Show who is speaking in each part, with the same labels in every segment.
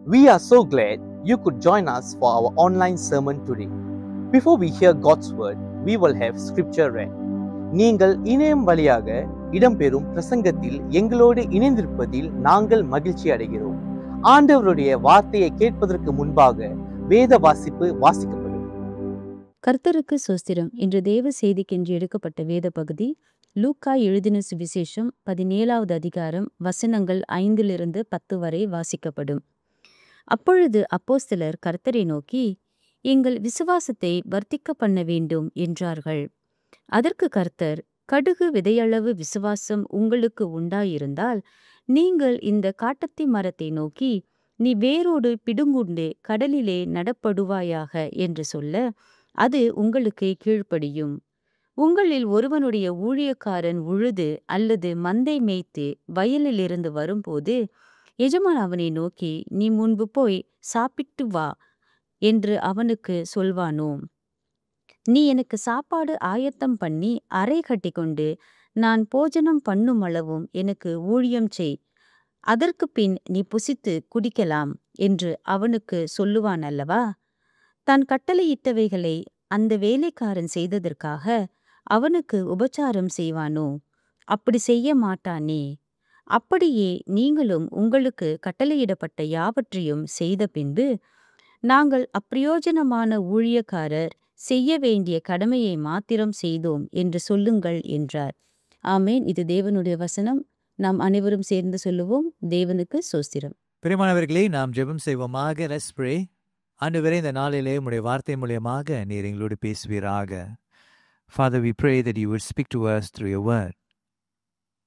Speaker 1: We are so glad you could join us for our online sermon today. Before we hear God's word, we will have scripture read. நீங்கள் இணையம் வழியாக இடம்பெறும் பிரசங்கத்தில் எங்களோடு இணைந்திருப்பதில் நாங்கள் மகிழ்ச்சி அடைகிறோம். ஆண்டவருடைய வார்த்தையை கேட்பதற்கு முன்பாக வேத வாசிப்பு வாசிக்கப்படும்.
Speaker 2: கர்த்தருக்கு ஸ்தோத்திரம். இன்று தேவ செய்திக்கென்று எடுக்கப்பட்ட வேத பகுதி லூக்கா எழுதின சுவிசேஷம் 17வது அதிகாரம் வசனங்கள் 5 10 வரை வாசிக்கப்படும். அப்பொழுது அப்போஸ்தலர் கர்த்தரை நோக்கி, எங்கள் விசுவாசத்தை வர்த்திக்க பண்ண வேண்டும் என்றார்கள். அதற்கு கர்த்தர், கடுகு விதையளவு விசுவாசம் உங்களுக்கு உண்டாயிருந்தால் நீங்கள் இந்த காட்டத்தி மரத்தை நோக்கி, நீ வேரோடு பிடுங்குண்டு கடலிலே நடப்படுவாயாக என்று சொல்ல, அது உங்களுக்கு கீழ்ப்படியும். உங்களில் ஒருவனுடைய ஊழியக்காரன் உழுது அல்லது மந்தை மேய்த்து வயலிலிருந்து வரும்போது எஜமான் அவனை நோக்கி, நீ முன்பு போய் சாப்பிட்டு வா என்று அவனுக்கு சொல்வானோ? நீ எனக்கு சாப்பாடு ஆயத்தம் பண்ணி அறை கட்டி கொண்டு நான் போஜனம் பண்ணும் அளவும் எனக்கு ஊழியம் செய், அதற்கு பின் நீ புசித்து குடிக்கலாம் என்று அவனுக்கு சொல்லுவான் அல்லவா? தான் கட்டளையிட்டவைகளை அந்த வேலைக்காரன் செய்ததற்காக அவனுக்கு உபச்சாரம் செய்வானோ? அப்படி செய்ய மாட்டானே. அப்படியே நீங்களும் உங்களுக்கு கட்டளையிடப்பட்ட யாவற்றையும் செய்த பின்பு, நாங்கள் அப்பிரயோஜனமான ஊழியக்காரர் செய்ய வேண்டிய கடமையை மாத்திரம் செய்தோம் என்று சொல்லுங்கள் என்றார். ஆமேன். இது தேவனுடைய வசனம். நாம் அனைவரும் சேர்ந்து சொல்லுவோம். தேவனுக்கு ஸ்தோத்திரம்.
Speaker 3: பிரியமானவர்களே, நாம் ஜெபம் செய்வோமாக. Let's pray. ஆண்டவரே, இந்த நாளிலே உம்முடைய வார்த்தை மூலியமாக நீர் எங்களோடு பேசுவீராக. Father, we pray that you would speak to us through your word.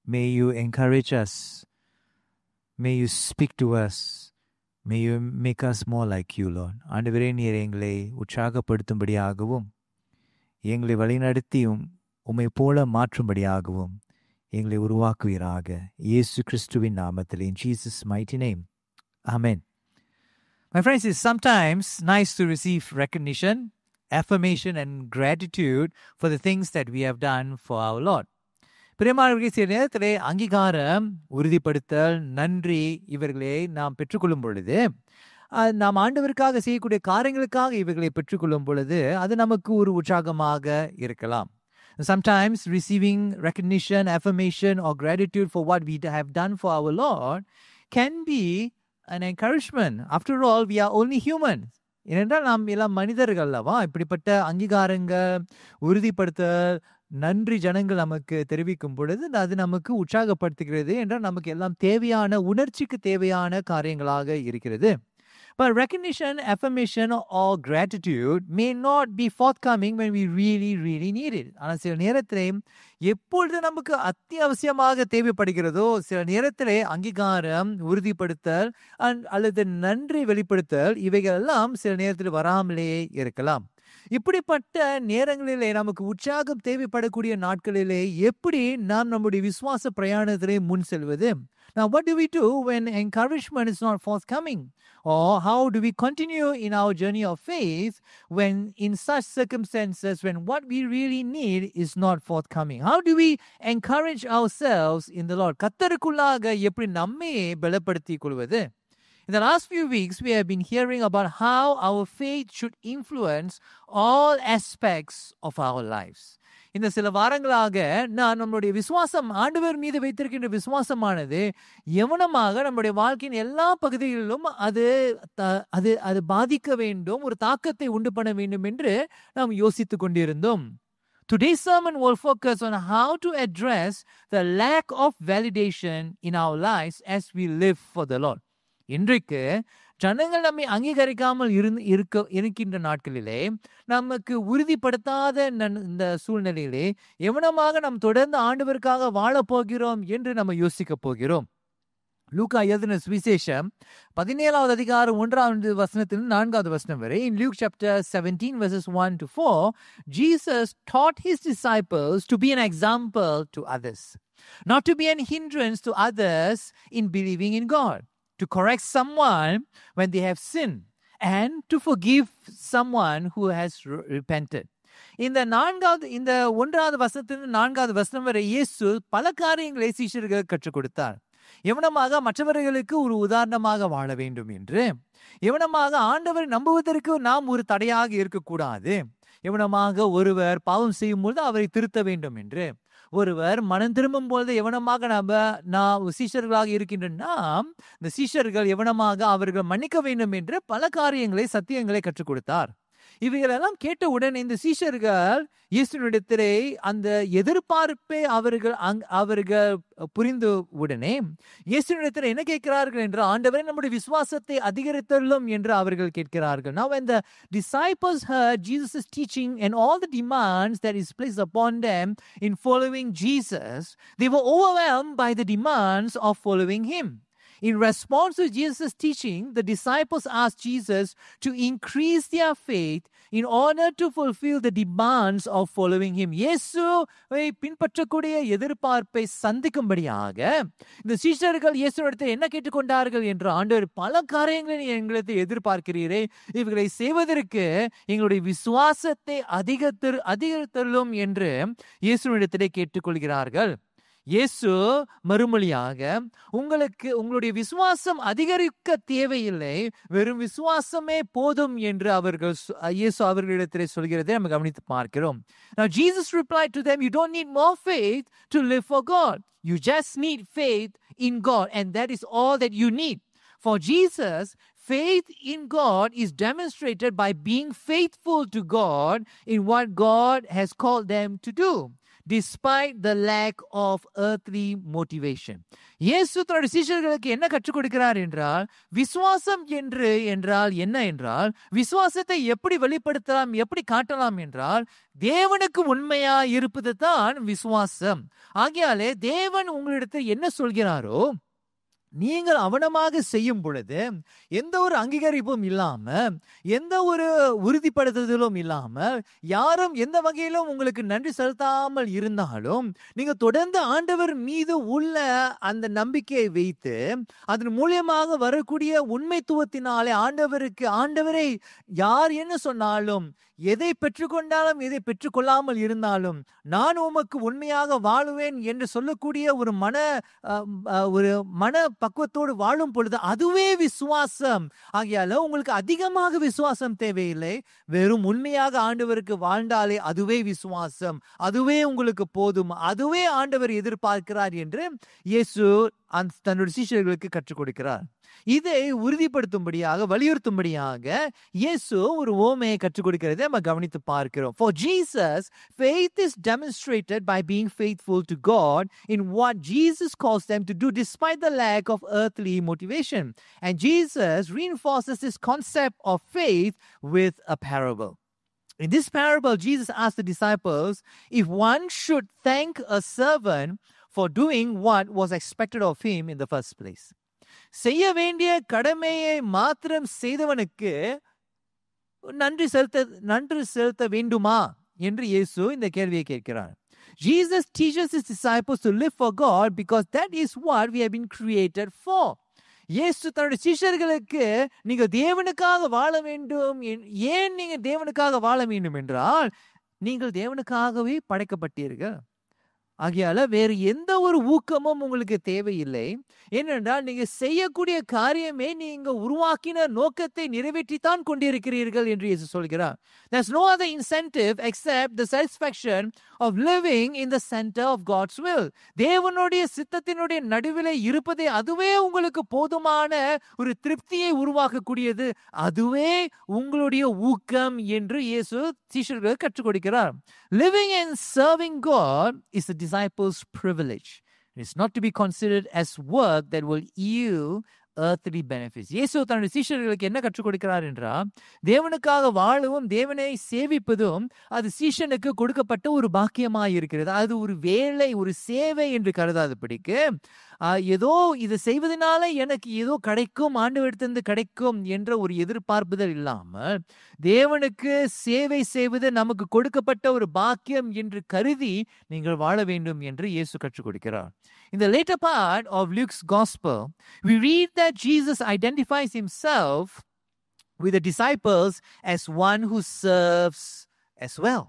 Speaker 3: May you encourage us. May you speak to us. May you make us more like you, Lord. ஆண்டவரே, நீர் எங்களை உற்சாகப்படுத்தும்படியாகவும் எங்களை வழிநடத்தியும் உம்மை போல மாற்றும்படியாகவும் எங்களை உருவாக்குவீராக. இயேசு கிறிஸ்துவின் நாமத்தில், in Jesus' mighty name. Amen. My friends, it's sometimes nice to receive recognition, affirmation and gratitude for the things that we have done for our Lord. பிரியமானவர்களே, சில நேரத்திலே அங்கீகாரம், உறுதிப்படுத்தல், நன்றி இவர்களை நாம் பெற்றுக்கொள்ளும் பொழுது, நாம் ஆண்டவருக்காக செய்யக்கூடிய காரியங்களுக்காக இவர்களை பெற்றுக்கொள்ளும் பொழுது அது நமக்கு ஒரு உற்சாகமாக இருக்கலாம். Sometimes receiving recognition, affirmation or gratitude for what we have done for our Lord can be an encouragement. After all, we are only humans. ஏனென்றால் நாம் எல்லாம் மனிதர்கள் அல்லவா? இப்படிப்பட்ட அங்கீகாரங்கள், உறுதிப்படுத்தல், நன்றி ஜனங்கள் நமக்கு தெரிவிக்கும் பொழுது அது நமக்கு உற்சாகப்படுத்துகிறது என்றால் நமக்கு எல்லாம் தேவையான, உணர்ச்சிக்கு தேவையான காரியங்களாக இருக்கிறது. But recognition, affirmation or gratitude may not be forthcoming when we really need it. ஆனால் சில நேரத்திலே எப்பொழுது நமக்கு அத்தியாவசியமாக தேவைப்படுகிறதோ, சில நேரத்திலே அங்கீகாரம், உறுதிப்படுத்தல் அல்லது நன்றி வெளிப்படுத்தல் இவைகள் எல்லாம் சில நேரத்தில் வராமலே இருக்கலாம். இப்படிப்பட்ட நேரங்களிலே நமக்கு உற்சாகம் தேவைப்படக்கூடிய நாட்களிலே எப்படி நாம் நம்முடைய விசுவாச பிரயாணத்திலே முன் செல்வது? Now, what do we do when encouragement is not forthcoming? Or how do we continue in our journey of faith when in such circumstances, when what we really need is not forthcoming? How do we encourage ourselves in the Lord? கர்த்தருக்குள்ளாக எப்படி நம்மையே பலப்படுத்திக் கொள்வது? In the last few weeks, we have been hearing about how our faith should influence all aspects of our lives. இந்த சில வாரங்களாக நான் நம்மளுடைய விசுவாசம், ஆண்டவர் மீது வைத்திருக்கின்ற விசுவாசமானது எவனமாக நம்முடைய வாழ்க்கையின் எல்லா பகுதிகளிலும் அது பாதிக்க வேண்டும், ஒரு தாக்கத்தை உண்டு பண்ண வேண்டும் என்று நாம் யோசித்துக் கொண்டிருந்தோம். Today's sermon will focus on how to address the lack of validation in our lives as we live for the Lord. இன்றைக்கு ஜனங்கள் நம்மை அங்கீகரிக்காமல் இருக்கின்ற நாட்களிலே, நமக்கு உறுதிப்படுத்தாத இந்த சூழ்நிலையிலே எவனமாக நாம் தொடர்ந்து ஆண்டவருக்காக வாழப் போகிறோம் என்று நம்ம யோசிக்க போகிறோம். லூக்கா எழுதின சுவிசேஷம் 17வது அதிகாரம் 1வது வசனத்தில் 4வது வசனம் வரை, in Luke chapter 17 verses 1 to 4, Jesus taught his disciples to be an example to others, not to be an hindrance to others in believing in God, to correct someone when they have sinned, and to forgive someone who has repented. இந்த 1வது வசனத்திலிருந்து 4வது வசனம் வரை இயேசு பல காரியங்களை சீஷர்களுக்கு கற்றுக் கொடுத்தார். எவனமாக மற்றவர்களுக்கு ஒரு உதாரணமாக வாழ வேண்டும் என்று, எவனமாக ஆண்டவரை நம்புவதற்கு நாம் ஒரு தடையாக இருக்கக்கூடாது, எவனமாக ஒருவர் பாவம் செய்யும் பொழுது அவரை திருத்த வேண்டும் என்று, ஒருவர் மனம் திரும்பும் பொழுது எவனமாக நாம் சீஷர்களாக இருக்கின்ற நாம் இந்த சீஷர்கள் எவனமாக அவர்கள் மன்னிக்க வேண்டும் என்று பல காரியங்களை சத்தியங்களை கற்றுக் கொடுத்தார். இவைகளெல்லாம் கேட்ட உடனே இந்த சீஷர்கள் இயேசுவினிடத்திலே அந்த எதிர்பார்ப்பை அவர்கள் புரிந்து உடனே இயேசுவினிடத்திலே என்ன கேட்கிறார்கள் என்று, ஆண்டவரே நம்முடைய விசுவாசத்தை அதிகரித்தள்ளும் என்று அவர்கள் கேட்கிறார்கள். Now when the disciples heard Jesus' teaching and all the demands that is placed upon them in following Jesus, they were overwhelmed by the demands of following him. In response to Jesus' teaching, the disciples asked Jesus to increase their faith in order to fulfill the demands of following him. இயேசுவை பின்பற்றக்கூடிய எதிர்பார்ப்பை சந்திக்கும்படியாக இந்த சீஷர்கள் இயேசுவிடத்தில் என்ன கேட்டுக்கொண்டார்கள் என்று, ஆண்டவர் பல காரியங்களை எங்களுக்கு எதிர்பார்க்கிறீரே, இவர்களை செய்வதற்கு எங்களுடைய விசுவாசத்தை அதிகரித்தள்ளும் என்று இயேசுவிடத்திலே கேட்டுக்கொள்கிறார்கள். இயேசு மறுமொழியாக, உங்களுடைய விசுவாசம் அதிகரிக்க தேவையில்லை, வெறும் விசுவாசமே போதும் என்று இயேசு அவர்களிடத்திலே சொல்கிறதை நம்ம கவனித்து பார்க்கிறோம். Now Jesus replied to them, you don't need more faith to live for God. You just need faith in God, and that is all that you need. For Jesus, faith in God is demonstrated by being faithful to God in what God has called them to do, despite the lack of earthly motivation. இயேசு தன்னுடைய சீஷர்களுக்கு என்ன கற்றுக் கொடுக்கிறார் என்றால், விசுவாசம் என்றால் என்ன என்றால், விசுவாசத்தை எப்படி வெளிப்படுத்தலாம், எப்படி காட்டலாம் என்றால், தேவனுக்கு உண்மையா இருப்பது தான் விசுவாசம். ஆகையாலே தேவன் உங்களிடத்தில் என்ன சொல்கிறாரோ நீங்கள் அவனமாக செய்யும் பொழுது எந்த ஒரு அங்கீகரிப்பும் இல்லாம, எந்த ஒரு உறுதிப்படுத்துதலும் இல்லாமல், யாரும் எந்த வகையிலும் உங்களுக்கு நன்றி செலுத்தாமல் இருந்தாலும், நீங்க தொடர்ந்து ஆண்டவர் மீது உள்ள அந்த நம்பிக்கையை வைத்து அதன் மூலியமாக வரக்கூடிய உண்மைத்துவத்தினாலே ஆண்டவரை யார் என்ன சொன்னாலும், எதை பெற்றுக்கொண்டாலும் எதை பெற்றுக்கொள்ளாமல் இருந்தாலும் நான் உமக்கு உண்மையாக வாழுவேன் என்று சொல்லக்கூடிய ஒரு மன பக்குவத்தோடு வாழும் பொழுது அதுவே விசுவாசம். ஆகையால உங்களுக்கு அதிகமாக விசுவாசம் தேவையில்லை, வெறும் உண்மையாக ஆண்டவருக்கு வாழ்ந்தாலே அதுவே விசுவாசம், அதுவே உங்களுக்கு போதும், அதுவே ஆண்டவர் எதிர்பார்க்கிறார் என்று இயேசு தன்னுடைய சீஷர்களுக்கு கற்றுக் கொடுக்கிறார். இதை உறுதிப்படுத்தும்படியாக, வலியுறுத்தும்படியாக இயேசு ஒரு ஓமையை கற்றுக் கொடுக்கிறதை நம்ம கவனித்து பார்க்கிறோம். For Jesus, faith is demonstrated by being faithful to God in what Jesus calls them to do despite the lack of earthly motivation. And Jesus reinforces this concept of faith with a parable. In this parable, Jesus asked the disciples if one should thank a servant for doing what was expected of him in the first place. செய்ய வேண்டிய கடமையை மாத்திரம் செய்தவனுக்கு நன்றி செலுத்த வேண்டுமா என்று இயேசு இந்த கேள்வியை கேட்கிறார். Jesus teaches his disciples to live for God because that is what we have been created for. இயேசு தன்னுடைய சீஷர்களுக்கு நீங்க தேவனுக்காக வாழ வேண்டும், ஏன் நீங்க தேவனுக்காக வாழ வேண்டும் என்றால், நீங்கள் தேவனுக்காகவே படைக்கப்பட்டீர்கள். ஆகையால வேறு எந்த ஒரு ஊக்கமும் உங்களுக்கு தேவையில்லை. ஏனென்றால் நீங்க செய்யக்கூடிய காரியமே நீங்க உருவாக்கின நோக்கத்தை நிறைவேற்றித்தான் கொண்டிருக்கிறீர்கள் என்று இயேசு சொல்கிறார். There's no other incentive except the satisfaction of living in the center of God's will. தேவனுடைய சித்தத்தினுடைய நடுவிலே இருப்பதே அதுவே உங்களுக்கு போதுமான ஒரு திருப்தியை உருவாக்கக்கூடியது, அதுவே உங்களுடைய ஊக்கம் என்று இயேசு சீஷர்களுக்கு கற்றுக் கொடுக்கிறார். Living and serving God is the disciples' privilege. It's not to be considered as work that will yield earthly benefits. இயேசு தன்னுடைய சீஷர்களுக்கு என்ன கற்றுக் கொடுக்கிறார் என்றால், தேவனுக்காக வாழவும் தேவனை சேவிப்பதும் அது சீஷனுக்கு கொடுக்கப்பட்ட ஒரு பாக்கியமாய் இருக்கிறது. அது ஒரு வேலை, ஒரு சேவை என்று கருதாதபடிக்கு, ஏதோ இதை செய்வதனால எனக்கு ஏதோ கிடைக்கும், ஆண்டவரிடத்திலிருந்து கிடைக்கும் என்ற ஒரு எதிர்பார்ப்புதல் இல்லாமல், தேவனுக்கு சேவை செய்வது நமக்கு கொடுக்கப்பட்ட ஒரு பாக்கியம் என்று கருதி நீங்கள் வாழ வேண்டும் என்று இயேசு கற்றுக் கொடுக்கிறார். In the later part of Luke's Gospel, we read that Jesus identifies himself with the disciples as one who serves as well.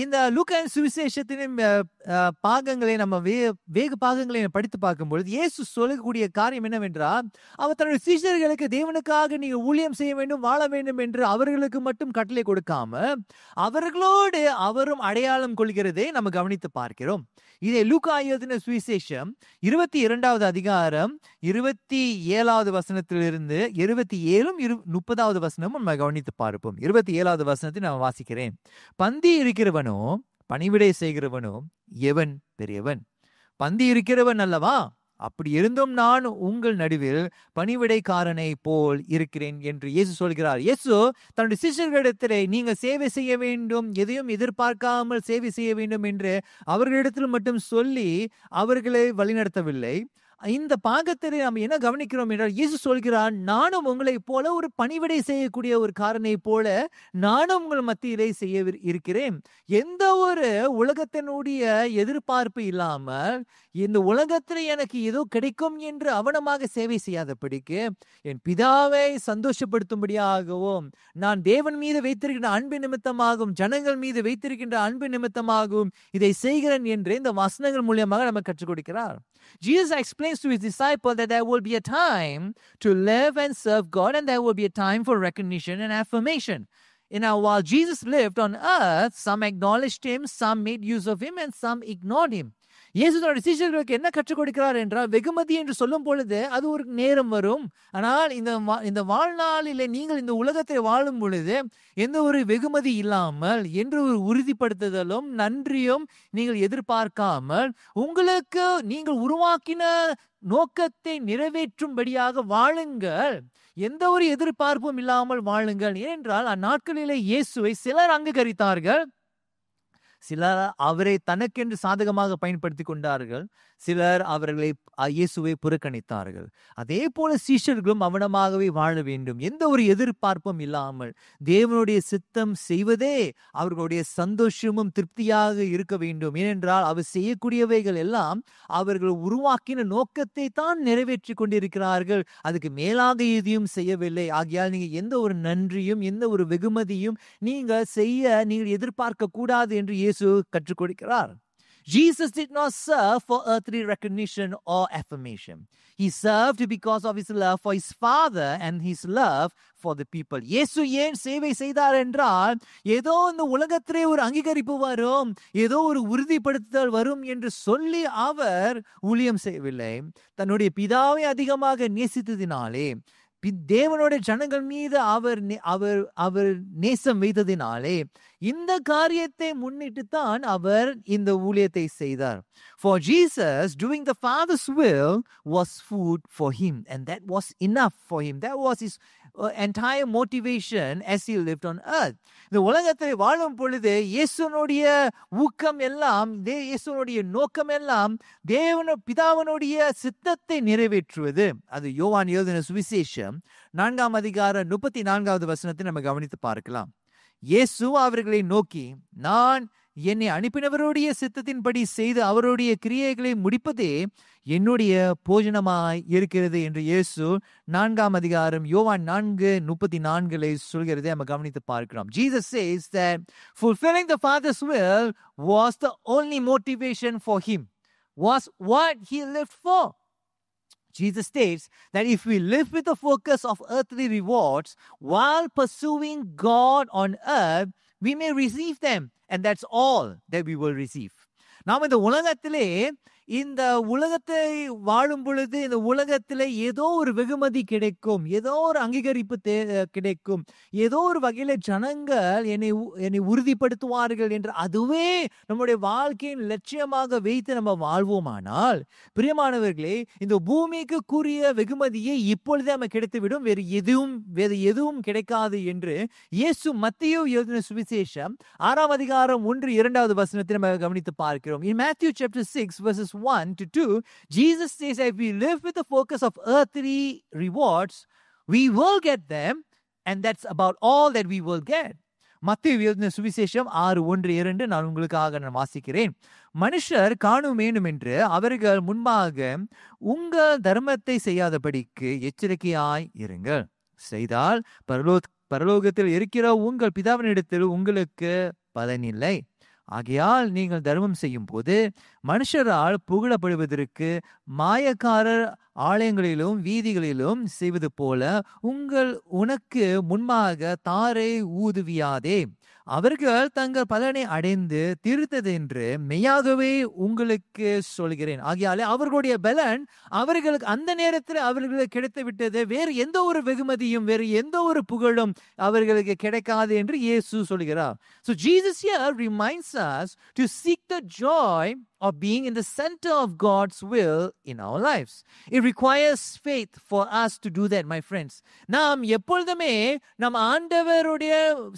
Speaker 3: இந்த லூக்கா சுவிசேஷத்தின் பாகங்களை நம்ம வேக பாகங்களை படித்து பார்க்கும்பொழுது இயேசு சொல்லக்கூடிய காரியம் என்னவென்றால், அவர் தன்னுடைய சீஷர்களுக்கு தேவனுக்காக நீங்க ஊழியம் செய்ய வேண்டும், வாழ வேண்டும் என்று அவர்களுக்கு மட்டும் கட்டளை கொடுக்காம அவர்களோடு அவரும் அடையாளம் கொள்கிறதை நம்ம கவனித்து பார்க்கிறோம். இதை லூக்கா எழுதின சுவிசேஷம் 22வது அதிகாரம் 27வது வசனத்திலிருந்து 27-30வது வசனமும் நம்ம கவனித்து பார்ப்போம். 27வது வசனத்தை நான் வாசிக்கிறேன். பந்தி இருக்கிறவனோ பணிவிடை செய்கிறவனோ எவன் பெரியவன்? பந்தி இருக்கிறவன் அல்லவா? அப்படி இருந்தும் நான் உங்கள் நடுவில் பணிவிடைக்காரனை போல் இருக்கிறேன் என்று இயேசு சொல்கிறார். இயேசு தன்னுடைய சிஷ்யர்களிடத்திலே நீங்க சேவை செய்ய வேண்டும், எதையும் எதிர்பார்க்காமல் சேவை செய்ய வேண்டும் என்று அவர்களிடத்தில் மட்டும் சொல்லி அவர்களை வழிநடத்தவில்லை. இந்த பாகத்திலே நாம் என்ன கவனிக்கிறோம் என்றால், இயேசு சொல்கிறார், நானும் உங்களை போல ஒரு பணிவிடை செய்யக்கூடிய ஒரு காரனை போல நானும் உங்கள் மத்தியிலே செய்ய இருக்கிறேன். எந்த ஒரு உலகத்தினுடைய எதிர்பார்ப்பு இல்லாமல், இந்த உலகத்தில் எனக்கு ஏதோ கிடைக்கும் என்று அவனமாக சேவை செய்யாதபடிக்கு என் பிதாவை சந்தோஷப்படுத்தும்படியாகவும், நான் தேவன் மீது வைத்திருக்கின்ற அன்பு நிமித்தமாகவும் ஜனங்கள் மீது வைத்திருக்கின்ற அன்பு நிமித்தமாகவும் இதை செய்கிறேன் என்று இந்த வசனங்கள் மூலியமாக நம்ம கற்றுக் கொடுக்கிறார். Jesus explains to his disciples that there will be a time to live and serve God, and there will be a time for recognition and affirmation. Now, while Jesus lived on earth, some acknowledged him, some made use of him, and some ignored him. இயேசு தன்னுடைய சீஷர்களுக்கு என்ன கற்றுக் கொடுக்கிறார் என்றால், வெகுமதி என்று சொல்லும் பொழுது அது ஒரு நேரம் வரும். ஆனால் இந்த வாழ்நாளிலே நீங்கள் இந்த உலகத்தை வாழும் பொழுது எந்த ஒரு வெகுமதி இல்லாமல், என்று ஒரு உறுதிப்படுத்துதலும் நன்றியும் நீங்கள் எதிர்பார்க்காமல், உங்களுக்கு நீங்கள் உருவாக்கின நோக்கத்தை நிறைவேற்றும்படியாக வாழுங்கள். எந்த ஒரு எதிர்பார்ப்பும் இல்லாமல் வாழுங்கள். ஏனென்றால் அந்நாட்களிலே இயேசுவை சிலர் அங்கீகரித்தார்கள், சிலர் அவரை தனக்கென்று சாதகமாக பயன்படுத்தி கொண்டார்கள், சிலர் அவர்களை இயேசுவை புறக்கணித்தார்கள். அதே போல சீஷர்களும் அவனமாகவே வாழ வேண்டும், எந்த ஒரு எதிர்பார்ப்பும் இல்லாமல் தேவனுடைய சித்தம் செய்வதே அவர்களுடைய சந்தோஷமும் திருப்தியாக இருக்க வேண்டும். ஏனென்றால் அவர் செய்யக்கூடியவைகள் எல்லாம் அவர்கள் உருவாக்கின நோக்கத்தை தான் நிறைவேற்றி கொண்டிருக்கிறார்கள், அதுக்கு மேலாக எதையும் செய்யவில்லை. ஆகையால் நீங்க எந்த ஒரு நன்றியும் எந்த ஒரு வெகுமதியும் நீங்கள் எதிர்பார்க்க கூடாது என்று இயேசு கற்றுக் கொடுக்கிறார். Jesus did not serve for earthly recognition or affirmation. He served because of his love for his Father and his love for the people. இயேசு ஏன் சேவை செய்தார் என்றால், ஏதோ இந்த உலகத்திலே ஒரு அங்கீகரிப்பு வரும், ஏதோ ஒரு உறுதிப்படுத்துதல் வரும் என்று சொல்லி அவர் ஊழியம் செய்யவில்லை. தன்னுடைய பிதாவை அதிகமாக நேசித்ததினாலே, தேவனுடைய ஜனங்கள் மீது அவர் நேசம் வைத்ததினாலே இந்த காரியத்தை முன்னிட்டு தான் அவர் இந்த ஊழியத்தை செய்தார். For Jesus, doing the Father's will was food for him, and that was enough for him. That was his entire motivation as he lived on earth. இந்த உலகத்தில் வாழும் பொழுது இயேசுனுடைய ஊக்கம் எல்லாம், இயேசுனுடைய நோக்கம் எல்லாம் பிதாவினுடைய சித்தத்தை நிறைவேற்றுவது. அது யோவான் எழுதின சுவிசேஷம் 4ஆம் அதிகாரம் 34வது வசனத்தை நம்ம கவனித்து பார்க்கலாம். இயேசு அவர்களை நோக்கி, நான் என்னை அனுப்பினவருடைய சித்தத்தின்படி செய்து அவருடைய கிரியைகளை முடிப்பதே என்னுடைய போஜனமாய் இருக்கிறது என்று இயேசு 4ஆம் அதிகாரம் யோவான் 4:34 சொல்கிறதை நம்ம கவனித்து பார்க்கிறோம். Jesus says that fulfilling the Father's will was the only motivation for him, was what he lived for. Jesus states that if we live with the focus of earthly rewards while pursuing God on earth, we may receive them, and that's all that we will receive. நாம் இந்த உலகத்திலே இந்த உலகத்தை வாழும் பொழுது இந்த உலகத்திலே ஏதோ ஒரு வெகுமதி கிடைக்கும், ஏதோ ஒரு அங்கீகரிப்பு கிடைக்கும், ஏதோ ஒரு வகையில ஜனங்கள் என்னை உறுதிப்படுத்துவார்கள் என்று அதுவே நம்முடைய வாழ்க்கையின் லட்சியமாக வைத்து நம்ம வாழ்வோமானால், பிரியமானவர்களே, இந்த பூமிக்கு கூறிய வெகுமதியை இப்பொழுதே நம்ம கிடைத்துவிடும், வேறு எதுவும் கிடைக்காது என்று இயேசு மத்தேயு எழுதின சுவிசேஷம் 6ஆம் அதிகாரம் 1-2வது வசனத்தை நம்ம கவனித்து பார்க்கிறோம். In Matthew chapter 6 verses 1-2, Jesus says that if we live with the focus of earthly rewards, we will get them, and that's about all that we will get. மத்தேயு எழுதின சுவிசேஷம் 6:1-2 நான் உங்களுக்காக வாசிக்கிறேன். மனுஷர் காணும் வேண்டும் என்று அவர்கள் முன்பாக உங்கள் தர்மத்தை செய்யாதபடிக்கு எச்சரிக்கையாய் இருங்கள். செய்தால் பரலோகத்தில் இருக்கிற உங்கள் பிதாவினிடத்தில் உங்களுக்கு பலனில்லை. ஆகையால் நீங்கள் தர்மம் செய்யும் போது மனுஷரால் புகழப்படுவதற்கு மாயக்காரர் ஆலயங்களிலும் வீதிகளிலும் செய்வது போல உனக்கு முன்பாக தாரை ஊதுவியாதே. அவர்கள் தங்கள் பலனை அடைந்து தீர்த்ததென்று மெய்யாகவே உங்களுக்கு சொல்கிறேன். ஆகையாலே அவர்களுடைய பலன் அவர்களுக்கு அந்த நேரத்தில் அவர்களுக்கு கிடைத்து விட்டது. வேறு எந்த ஒரு வெகுமதியும் வேறு எந்த ஒரு புகழும் அவர்களுக்கு கிடைக்காது என்று இயேசு சொல்கிறார். So Jesus here reminds us to seek the joy of being in the center of God's will in our lives. It requires faith for us to do that, my friends. நாம் எப்பொழுதுமே நம் ஆண்டவருடைய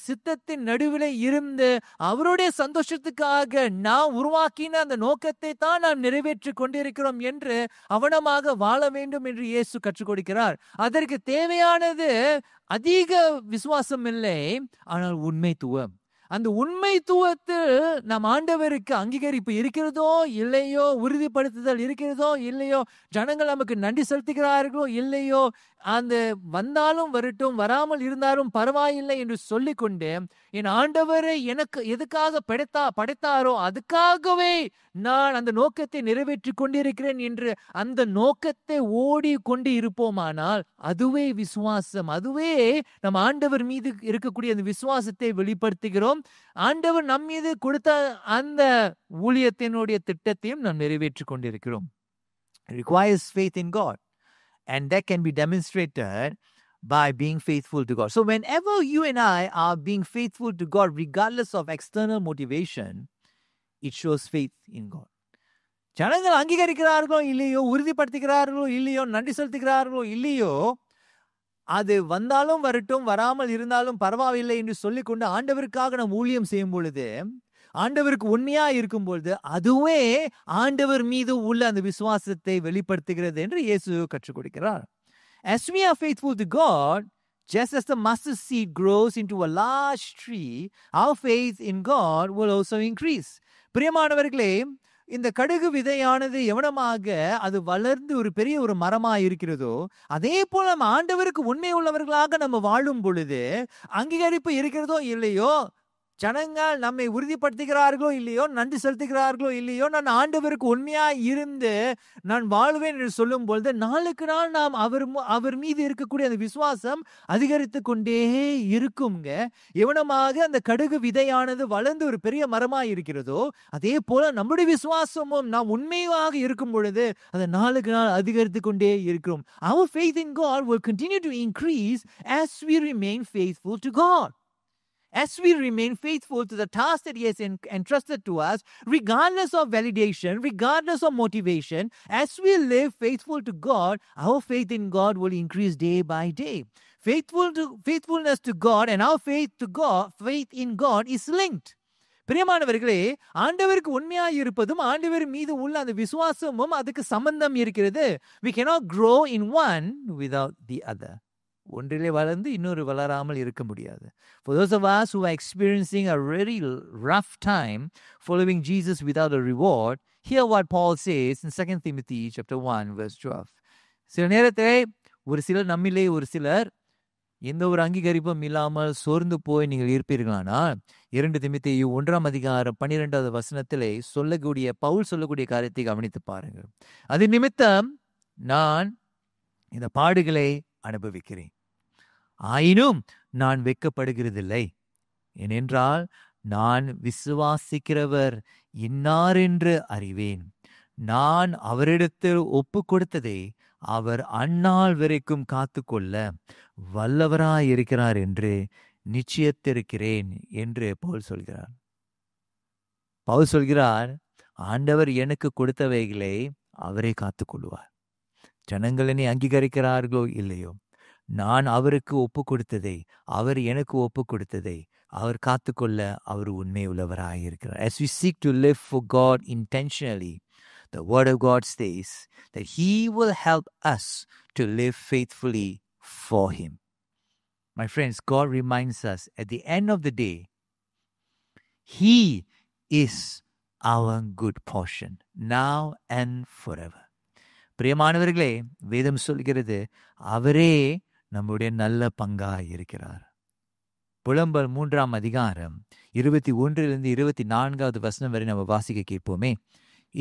Speaker 3: சித்தத்தின் நடுவில் இருந்து அவருடைய சந்தோஷத்துக்காக நாம் உருவாக்கின அந்த நோக்கத்தை தான் நாம் நிறைவேற்றிக் கொண்டிருக்கிறோம் என்று அவனமாக வாழ வேண்டும் என்று இயேசு கற்றுக் கொடுக்கிறார். அதற்கு தேவையானது அதிக விசுவாசம் இல்லை, ஆனால் உண்மைத்துவம். அந்த உண்மைத்துவத்தில் நம் ஆண்டவருக்கு அங்கீகரிப்பு இருக்கிறதோ இல்லையோ, உறுதிப்படுத்துதல் இருக்கிறதோ இல்லையோ, ஜனங்கள் நமக்கு நன்றி செலுத்துகிறார்களோ இல்லையோ, அந்த வந்தாலும் வரட்டும் வராமல் இருந்தாலும் பரவாயில்லை என்று சொல்லிக்கொண்டு என் ஆண்டவரை எனக்கு எதுக்காக படைத்தாரோ அதுக்காகவே நான் அந்த நோக்கத்தை நிறைவேற்றி கொண்டிருக்கிறேன் என்று அந்த நோக்கத்தை ஓடி கொண்டு இருப்போமானால் அதுவே விசுவாசம். அதுவே நம் ஆண்டவர் மீது இருக்கக்கூடிய அந்த விசுவாசத்தை வெளிப்படுத்துகிறோம். ஆண்டவர் நம் மீது கொடுத்த அந்த ஊழியத்தினுடைய திட்டத்தையும் நாம் நிறைவேற்றி கொண்டிருக்கிறோம். It requires faith in God. And that can be demonstrated by being faithful to God. So whenever you and I are being faithful to God, regardless of external motivation, it shows faith in God. ஜனங்கள் அங்கீகரிக்கிறார்களோ இல்லையோ, உறுதிப்படுத்துகிறார்களோ இல்லையோ, நன்றி செலுத்துகிறார்களோ இல்லையோ, அது வந்தாலும் வரட்டும் வராமல் இருந்தாலும் பரவாயில்லை என்று சொல்லிக்கொண்டு ஆண்டவருக்காக நாம் ஊழியம் செய்யும் பொழுது, ஆண்டவருக்கு உண்மையா இருக்கும் பொழுது அதுவே ஆண்டவர் மீது உள்ள அந்த விசுவாசத்தை வெளிப்படுத்துகிறது என்று இயேசு கற்றுக் கொடுக்கிறார். As we are faithful to God, just as the mustard seed grows into a large tree, our faith in God will also increase. பிரியமானவர்களே, இந்த கடுகு விதையானது எவனமாக அது வளர்ந்து ஒரு பெரிய ஒரு மரமாக இருக்கிறதோ, அதே போல நம்ம ஆண்டவருக்கு உண்மை உள்ளவர்களாக நம்ம வாழும் பொழுது அங்கீகரிப்பு இருக்கிறதோ இல்லையோ, ஜனங்கள் நம்மை உறுதிப்படுத்துகிறார்களோ இல்லையோ, நன்றி செலுத்துகிறார்களோ இல்லையோ, நான் ஆண்டவருக்கு உண்மையா இருந்து நான் வாழ்வேன் என்று சொல்லும் பொழுது நாளுக்கு நாள் நாம் அவர் மீது இருக்கக்கூடிய அந்த விசுவாசம் அதிகரித்து கொண்டே இருக்குங்க. எவனமாக அந்த கடுகு விதையானது வளர்ந்து ஒரு பெரிய மரமாக இருக்கிறதோ, அதே போல நம்முடைய விசுவாசமும் நாம் உண்மையாக இருக்கும் பொழுது அதை நாளுக்கு நாள் அதிகரித்து கொண்டே இருக்கிறோம். Our faith in God will continue to increase as we remain faithful to God. As we remain faithful to the task that He has entrusted to us, regardless of validation, regardless of motivation, as we live faithful to God, our faith in God will increase day by day. Faithfulness to God and our faith in God is linked. பிரியமானவர்களே, ஆண்டவருக்கு உண்மையாக இருப்பதும் ஆண்டவர் மீது உள்ள அந்த விசுவாசமும் அதுக்கு சம்பந்தம் இருக்கிறது. We cannot grow in one without the other. ஒன்றிலே வளர்ந்து இன்னொரு வளராமல் இருக்க முடியாது. For those of us who are experiencing a really rough time following Jesus without a reward, hear what Paul says in 2 Timothy chapter 1 verse 12. சில நேரத்திலே ஒரு சிலர் நம்மிலே ஒரு சிலர் எந்த ஒரு அங்கீகரிப்பும் இல்லாமல் சோர்ந்து போய் நீங்கள் இருப்பீர்களானால் 2 திமோத்தேயு 1 அதிகாரம் 12வது வசனத்திலே பவுல் சொல்லக்கூடிய காரியத்தை கவனித்து பாருங்கள். அது நிமித்தம் நான் இந்த பாடுகளை அனுபவிக்கிறேன், ஆயினும் நான் வெட்கப்படுகிறதில்லை. ஏனென்றால் நான் விசுவாசிக்கிறவர் இன்னார் என்று அறிவேன். நான் அவரிடத்தில் ஒப்பு கொடுத்ததை அவர் அந்நாள் வரைக்கும் காத்துக்கொள்ள வல்லவராயிருக்கிறார் என்று நிச்சயத்திருக்கிறேன் என்று பவுல் சொல்கிறார். ஆண்டவர் எனக்கு கொடுத்தவைகளை அவரே காத்துக்கொள்வார். ஜனங்கள் என்னை அங்கீகரிக்கிறார்களோ இல்லையோ, நான் அவருக்கு ஒப்பு கொடுத்ததை, அவர் எனக்கு ஒப்பு கொடுத்ததை அவர் காத்துக்கொள்ள அவர் உண்மை உள்ளவராயிருக்கிறார். As we seek to live for God intentionally, the word of God says that He will help us to live faithfully for Him. My friends, God reminds us at the end of the day, He is our good portion, now and forever. பிரியமானவர்களே, வேதம் சொல்கிறது அவரே நம்முடைய நல்ல பங்காய் இருக்கிறார். புலம்பல் 3ஆம் அதிகாரம் 21 24 வசனம் வரை நம்ம வாசிக்க கேட்போமே.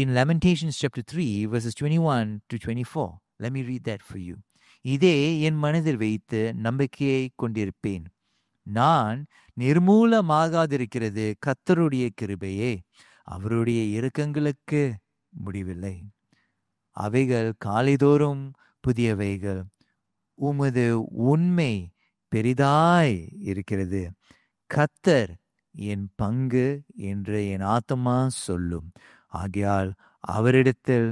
Speaker 3: In Lamentations chapter 3 verses 21 to 24. Let me read that for you. இதே என் மனதில் வைத்து நம்பிக்கையை கொண்டிருப்பேன். நான் நிர்மூலமாகாதிருக்கிறது கர்த்தருடைய கிருபையே. அவருடைய இரக்கங்களுக்கு முடிவில்லை. அவைகள் காலைதோறும் புதியவைகள். உமது உண்மை பெரிதாய் இருக்கிறது. கர்த்தர் என் பங்கு என்று என் ஆத்துமா சொல்லும். ஆகையால் அவரிடத்தில்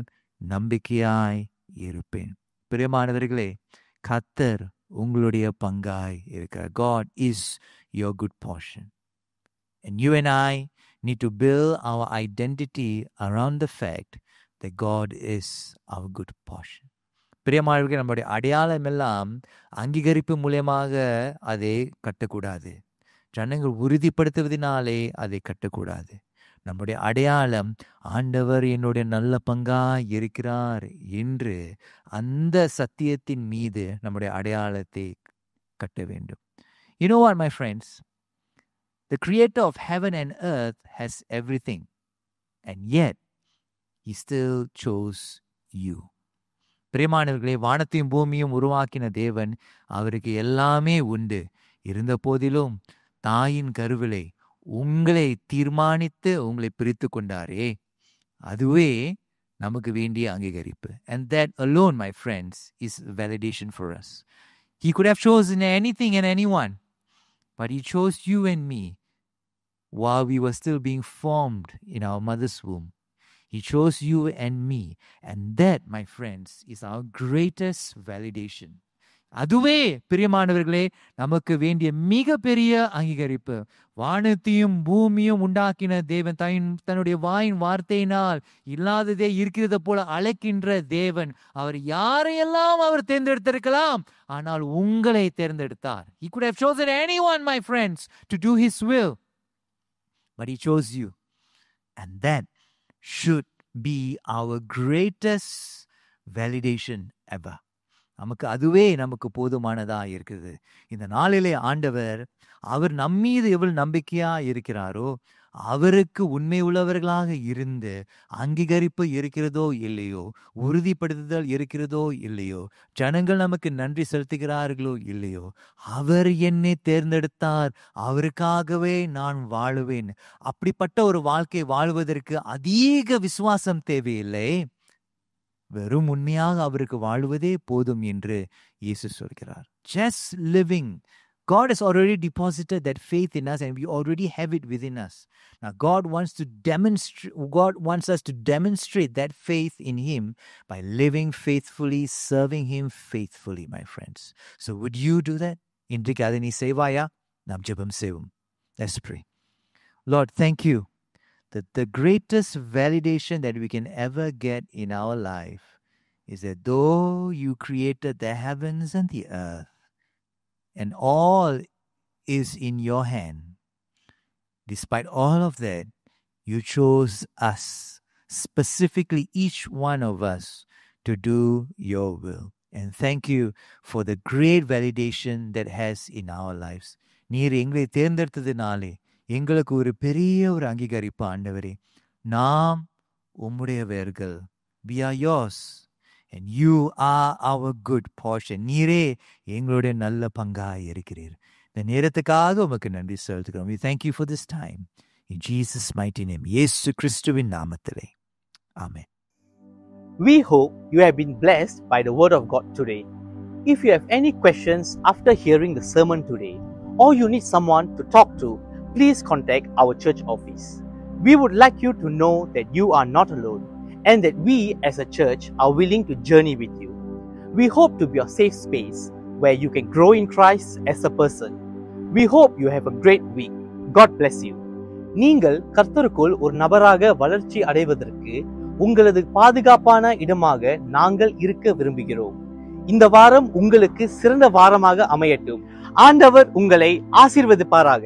Speaker 3: நம்பிக்கையாய் இருப்பேன். பிரியமானவர்களே, கர்த்தர் உங்களுடைய பங்காய் இருக்கிறார். God is your good portion. And you and I need to build our identity around the fact that God is our good portion. பிரியமானவர்களே, நம்முடைய அடையாளம் எல்லாம் அங்கீகரிப்பு மூலமாக அதை கட்டக்கூடாது. ஜனங்கள் உறுதிப்படுத்துவதனாலே அதை கட்டக்கூடாது. நம்முடைய அடையாளம் ஆண்டவர் என்னுடைய நல்ல பங்காய் இருக்கிறார் என்று அந்த சத்தியத்தின் மீது நம்முடைய அடையாளத்தை கட்ட வேண்டும். You know what, my friends? The creator of heaven and earth has everything, and yet he still chose you. பிரியமானவர்களே, வானத்தையும் பூமியும் உருவாக்கின தேவன், அவருக்கு எல்லாமே உண்டு. இருந்த போதிலும் தாயின் கருவிலை உங்களை தீர்மானித்து உங்களை பிரித்து கொண்டாரே, அதுவே நமக்கு வேண்டிய அங்கீகரிப்பு. And that alone, my friends, is validation for us. He could have chosen anything and anyone, but he chose you and me while we were still being formed in our mother's womb. He chose you and me, and that, my friends, is our greatest validation. அதுவே பிரியமானவர்களே நமக்கு வேண்டிய மிக பெரிய அங்கீகரிப்பு. வானத்தையும் பூமியும் உண்டாக்கின தேவன், தன்னுடைய வாயின் வார்த்தையினால் இல்லாததே இருக்கிறத போல அழைக்கின்ற தேவன், அவர் யாரையெல்லாம் அவர் தேர்ந்தெடுத்திருக்கலாம், ஆனால் உங்களை தேர்ந்தெடுத்தார். He could have chosen anyone, my friends, to do his will, but he chose you. And that should be our greatest validation ever. நமக்கு அதுவே நமக்கு போதுமானதா இருக்குது. இந்த நாளிலே ஆண்டவர் அவர் நம்மீது எவ்வளவு நம்பிக்கையா இருக்கிறாரோ, அவருக்கு உண்மை உள்ளவர்களாக இருந்து அங்கீகரிப்பு இருக்கிறதோ இல்லையோ, உறுதிப்படுத்துதல் இருக்கிறதோ இல்லையோ, ஜனங்கள் நமக்கு நன்றி செலுத்துகிறார்களோ இல்லையோ, அவர் என்னை தேர்ந்தெடுத்தார், அவருக்காகவே நான் வாழுவேன். அப்படிப்பட்ட ஒரு வாழ்க்கை வாழ்வதற்கு அதிக விசுவாசம் தேவையில்லை. வெறும் உண்மையாக அவருக்கு வாழ்வதே போதும் என்று இயேசு சொல்கிறார். Just living. God has already deposited that faith in us, and we already have it within us. Now God wants us to demonstrate that faith in him by living faithfully, serving him faithfully, my friends. So would you do that? இன்றைக்கு அதை நீ செய்வாயா? நாம் ஜெபம் செய்வோம். Let's pray. Lord, thank you that the greatest validation that we can ever get in our life is that though you created the heavens and the earth, and all is in your hand, despite all of that, you chose us, specifically each one of us, to do your will. And thank you for the great validation that has in our lives. நீர் எங்களை தேர்ந்தெடுத்ததினாலே எங்களுக்கு ஒரு பெரிய ஒரு அங்கீகரிப்பு ஆண்டவரே. நாம் உம்முடையவர்கள். We are yours and you are our good portion. நீரே எங்களுடைய நல்ல பங்காய் இருக்கிறீர். இந்த நேரத்துக்காக உமக்கு நன்றி செலுத்துகிறோம். We thank you for this time. In Jesus' mighty name. இயேசு கிறிஸ்துவின் நாமத்திலே. Amen.
Speaker 1: We hope you have been blessed by the word of God today. If you have any questions after hearing the sermon today, or you need someone to talk to, please contact our church office. We would like you to know that you are not alone, and that we as a church are willing to journey with you. We hope to be a safe space where you can grow in Christ as a person. We hope you have a great week. God bless you. நீங்கள் கர்த்தருக்குள் ஒரு நபராக வளர்ச்சி அடைவதற்கு உங்களது பாதுகாப்பான இடமாக நாங்கள் இருக்க விரும்புகிறோம். இந்த வாரம் உங்களுக்கு சிறந்த வாரமாக அமையட்டும். ஆண்டவர் உங்களை ஆசீர்வதிப்பாராக.